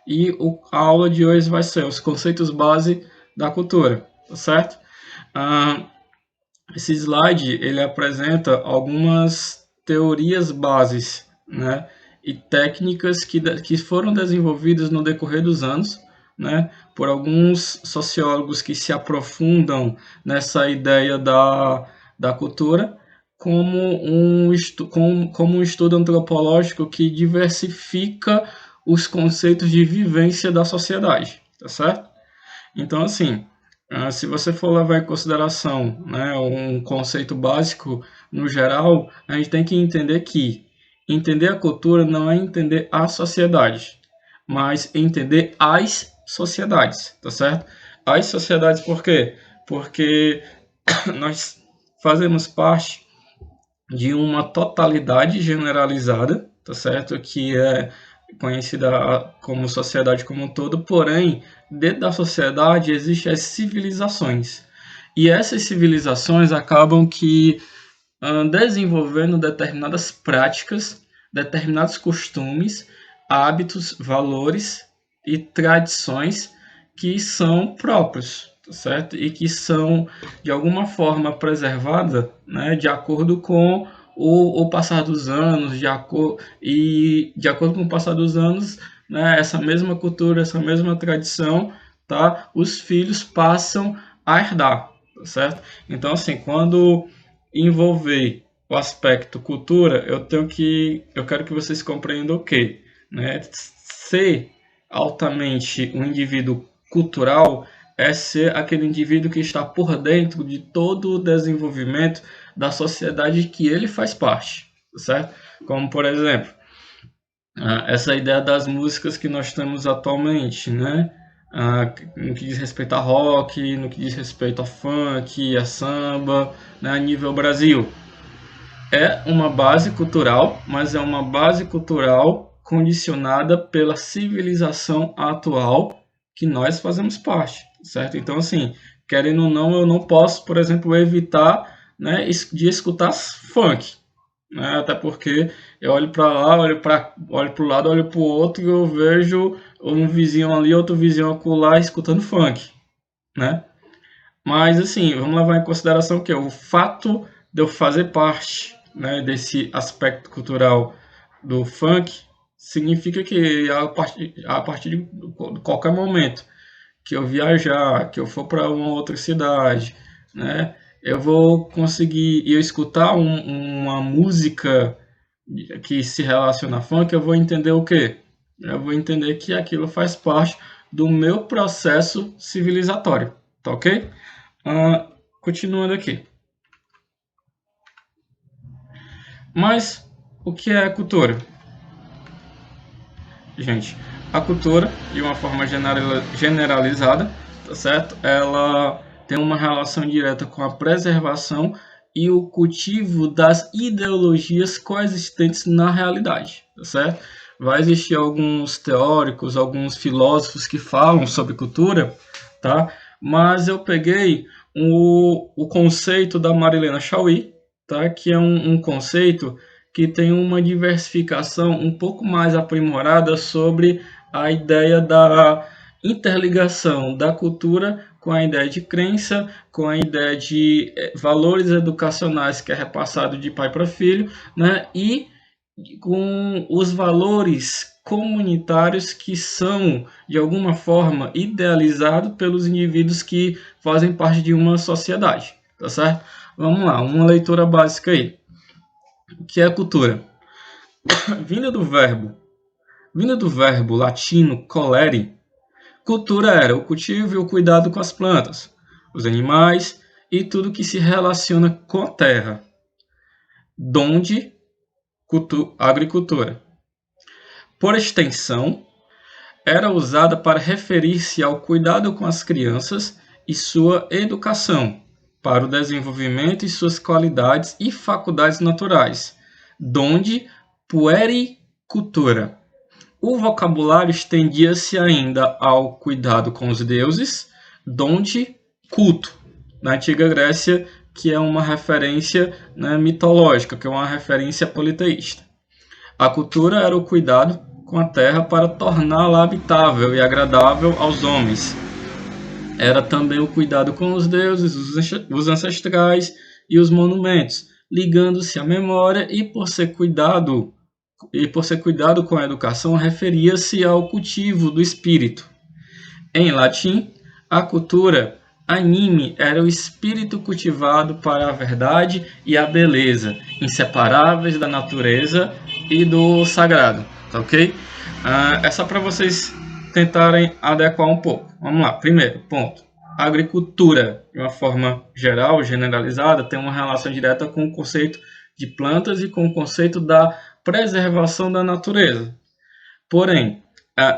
e a aula de hoje vai ser os conceitos base da cultura, tá certo? Esse slide ele apresenta algumas teorias bases, né, e técnicas que foram desenvolvidas no decorrer dos anos, né, por alguns sociólogos que se aprofundam nessa ideia da cultura, como um estudo antropológico que diversifica os conceitos de vivência da sociedade, tá certo? Então, assim, se você for levar em consideração, né, um conceito básico no geral, a gente tem que entender que entender a cultura não é entender a sociedade, mas entender as sociedades, tá certo? As sociedades por quê? Porque nós fazemos parte de uma totalidade generalizada, tá certo? Que é conhecida como sociedade como um todo, porém, dentro da sociedade existem as civilizações. E essas civilizações acabam que desenvolvendo determinadas práticas, determinados costumes, hábitos, valores e tradições que são próprios, tá certo? E que são de alguma forma preservadas, né, de acordo com o passar dos anos, de acordo com o passar dos anos, né, essa mesma cultura, essa mesma tradição, tá? Os filhos passam a herdar, tá certo? Então, assim, quando envolver o aspecto cultura, eu quero que vocês compreendam o quê? Né? Ser altamente um indivíduo cultural é ser aquele indivíduo que está por dentro de todo o desenvolvimento da sociedade que ele faz parte, certo? Como, por exemplo, essa ideia das músicas que nós temos atualmente, né? No que diz respeito a rock, no que diz respeito a funk, a samba, né? A nível Brasil. É uma base cultural, mas é uma base cultural condicionada pela civilização atual que nós fazemos parte, certo? Então, assim, querendo ou não, eu não posso, por exemplo, evitar, né, de escutar funk, né? Até porque eu olho para lá, olho para o lado, olho para o outro e eu vejo um vizinho ali, outro vizinho acolá escutando funk, né? Mas assim, vamos levar em consideração que o fato de eu fazer parte, né, desse aspecto cultural do funk significa que a partir de qualquer momento que eu viajar, que eu for para uma outra cidade, né, eu vou conseguir eu escutar uma música que se relaciona a funk, eu vou entender o quê? Eu vou entender que aquilo faz parte do meu processo civilizatório, tá ok? Continuando aqui. Mas o que é a cultura? Gente, a cultura, de uma forma generalizada, tá certo? Ela tem uma relação direta com a preservação e o cultivo das ideologias coexistentes na realidade, tá certo? Vai existir alguns teóricos, alguns filósofos que falam sobre cultura, tá? Mas eu peguei o conceito da Marilena Chauí, tá? Que é um conceito que tem uma diversificação um pouco mais aprimorada sobre a ideia da interligação da cultura com a ideia de crença, com a ideia de valores educacionais que é repassado de pai para filho, né? E com os valores comunitários que são, de alguma forma, idealizados pelos indivíduos que fazem parte de uma sociedade, tá certo? Vamos lá, uma leitura básica aí. O que é cultura? Vinda do verbo latino colere, cultura era o cultivo e o cuidado com as plantas, os animais e tudo que se relaciona com a terra. Donde agricultura. Por extensão, era usada para referir-se ao cuidado com as crianças e sua educação, para o desenvolvimento e suas qualidades e faculdades naturais, donde puericultura. O vocabulário estendia-se ainda ao cuidado com os deuses, donde culto, na antiga Grécia, que é uma referência, né, mitológica, que é uma referência politeísta. A cultura era o cuidado com a terra para torná-la habitável e agradável aos homens. Era também o cuidado com os deuses, os ancestrais e os monumentos, ligando-se à memória e por ser cuidado com a educação, referia-se ao cultivo do espírito. Em latim, a cultura anime era o espírito cultivado para a verdade e a beleza, inseparáveis da natureza e do sagrado, tá ok? É só para vocês tentarem adequar um pouco. Vamos lá, primeiro ponto. A agricultura, de uma forma geral, generalizada, tem uma relação direta com o conceito de plantas e com o conceito da preservação da natureza. Porém,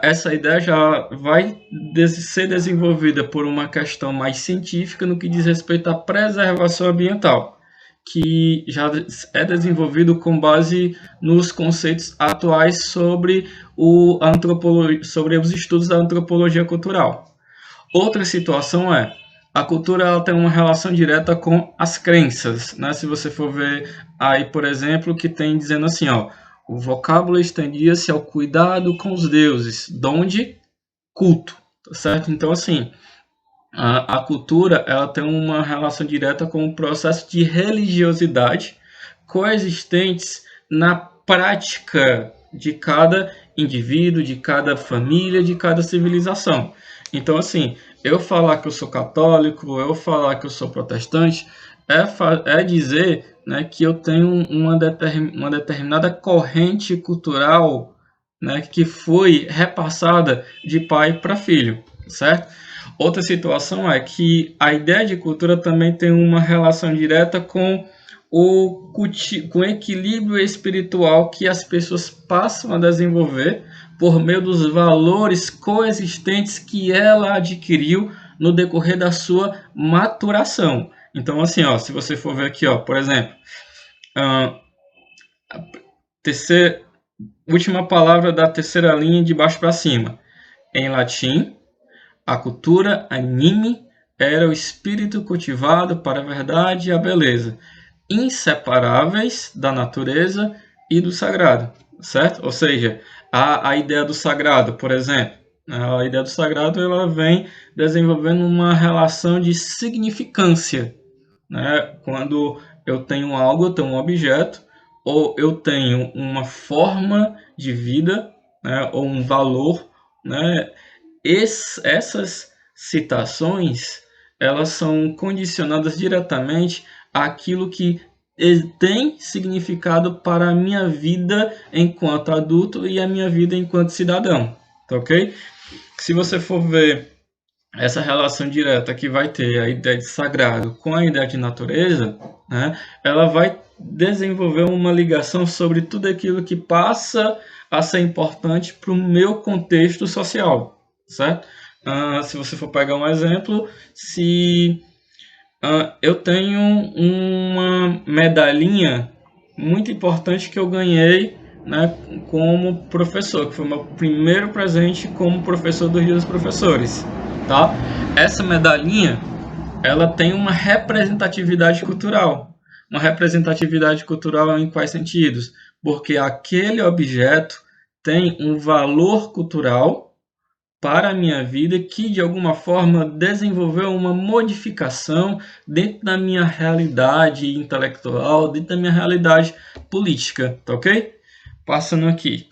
essa ideia já vai ser desenvolvida por uma questão mais científica no que diz respeito à preservação ambiental, que já é desenvolvido com base nos conceitos atuais sobre sobre os estudos da antropologia cultural. Outra situação é a cultura ela tem uma relação direta com as crenças, né? Se você for ver aí, por exemplo, que tem dizendo assim, ó, o vocábulo estendia-se ao cuidado com os deuses, donde culto, tá certo? Então, assim, a cultura ela tem uma relação direta com o processo de religiosidade coexistentes na prática de cada indivíduo, de cada família, de cada civilização. Então, assim, eu falar que eu sou católico, eu falar que eu sou protestante, é dizer, né, que eu tenho uma determinada corrente cultural, né, que foi repassada de pai para filho, certo? Outra situação é que a ideia de cultura também tem uma relação direta com com o equilíbrio espiritual que as pessoas passam a desenvolver por meio dos valores coexistentes que ela adquiriu no decorrer da sua maturação. Então, assim, ó, se você for ver aqui, ó, por exemplo, a terceira, última palavra da terceira linha de baixo para cima. Em latim, a cultura anime era o espírito cultivado para a verdade e a beleza, inseparáveis da natureza e do sagrado, certo? Ou seja, a ideia do sagrado, por exemplo, a ideia do sagrado ela vem desenvolvendo uma relação de significância, né? Quando eu tenho algo, eu tenho um objeto, ou eu tenho uma forma de vida, né? Ou um valor, né? Essas citações elas são condicionadas diretamente àquilo que tem significado para a minha vida enquanto adulto e a minha vida enquanto cidadão, tá ok? Se você for ver essa relação direta que vai ter a ideia de sagrado com a ideia de natureza, né, ela vai desenvolver uma ligação sobre tudo aquilo que passa a ser importante para o meu contexto social, certo? Se você for pegar um exemplo, se eu tenho uma medalhinha muito importante que eu ganhei, né, como professor, que foi o meu primeiro presente como professor do Dia dos Professores, tá? Essa medalhinha, ela tem uma representatividade cultural. Uma representatividade cultural em quais sentidos? Porque aquele objeto tem um valor cultural para a minha vida que de alguma forma desenvolveu uma modificação dentro da minha realidade intelectual, dentro da minha realidade política, tá ok? Passando aqui.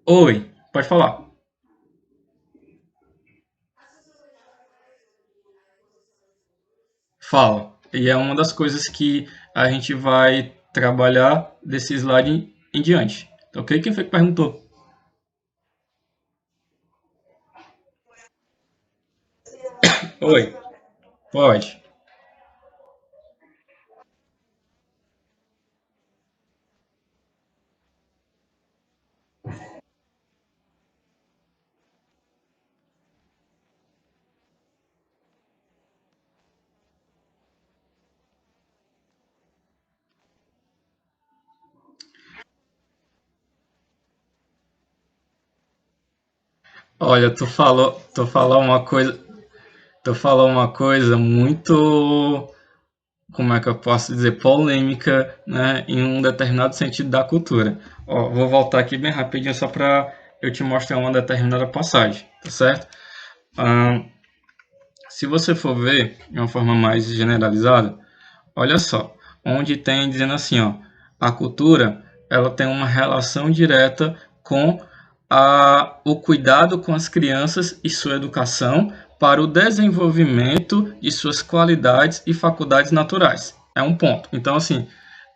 Oi, pode falar. Fala. E é uma das coisas que a gente vai trabalhar desse slide em diante. Tá ok? Quem foi que perguntou? Oi, pode. Olha, tu falou uma coisa muito como é que eu posso dizer, polêmica, né, em um determinado sentido da cultura. Ó, vou voltar aqui bem rapidinho só para eu te mostrar uma determinada passagem, tá certo? Se você for ver de uma forma mais generalizada, olha só, onde tem dizendo assim, ó, a cultura ela tem uma relação direta com o cuidado com as crianças e sua educação para o desenvolvimento de suas qualidades e faculdades naturais. É um ponto. Então, assim,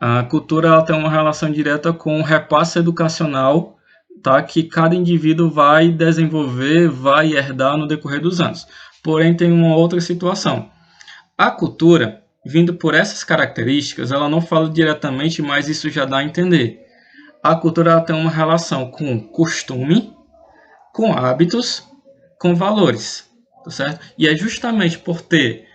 a cultura ela tem uma relação direta com o repasse educacional, tá, que cada indivíduo vai desenvolver, vai herdar no decorrer dos anos. Porém, tem uma outra situação. A cultura, vindo por essas características, ela não fala diretamente, mas isso já dá a entender. A cultura ela tem uma relação com costume, com hábitos, com valores, tá certo? E é justamente por ter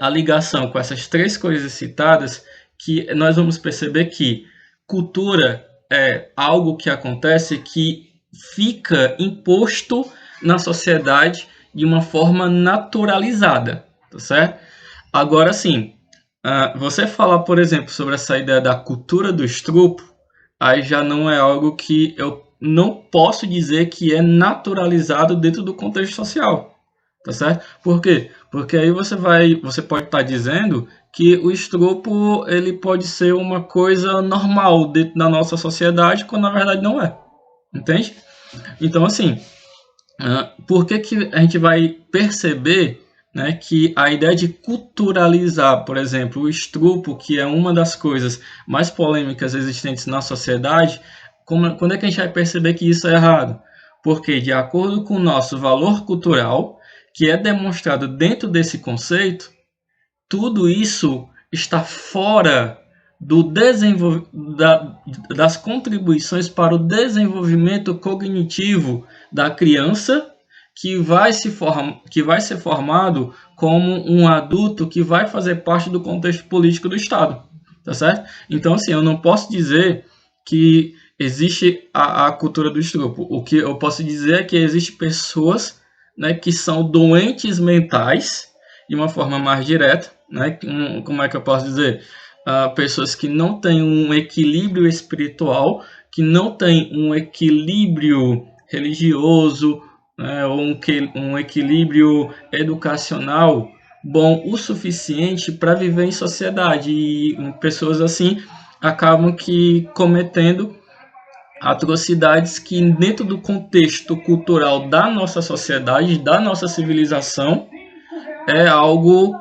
a ligação com essas três coisas citadas que nós vamos perceber que cultura é algo que acontece que fica imposto na sociedade de uma forma naturalizada, tá certo? Agora sim, você falar, por exemplo, sobre essa ideia da cultura do estrupo, aí já não é algo que eu não posso dizer que é naturalizado dentro do contexto social, tá certo? Por quê? Porque aí você pode estar dizendo que o estrupo ele pode ser uma coisa normal dentro da nossa sociedade, quando na verdade não é, entende? Então assim, por que a gente vai perceber, né, que a ideia de culturalizar, por exemplo, o estrupo, que é uma das coisas mais polêmicas existentes na sociedade, quando é que a gente vai perceber que isso é errado? Porque, de acordo com o nosso valor cultural, que é demonstrado dentro desse conceito, tudo isso está fora das contribuições para o desenvolvimento cognitivo da criança que vai ser formado como um adulto que vai fazer parte do contexto político do Estado, tá certo? Então, assim, eu não posso dizer que existe a cultura do estrupo. O que eu posso dizer é que existem pessoas, né, que são doentes mentais, de uma forma mais direta, né? Como é que eu posso dizer? Pessoas que não têm um equilíbrio espiritual, que não têm um equilíbrio religioso, né, ou um equilíbrio educacional bom o suficiente para viver em sociedade. E pessoas assim acabam que cometendo atrocidades que dentro do contexto cultural da nossa sociedade, da nossa civilização, é algo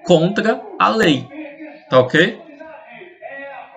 contra a lei, tá ok?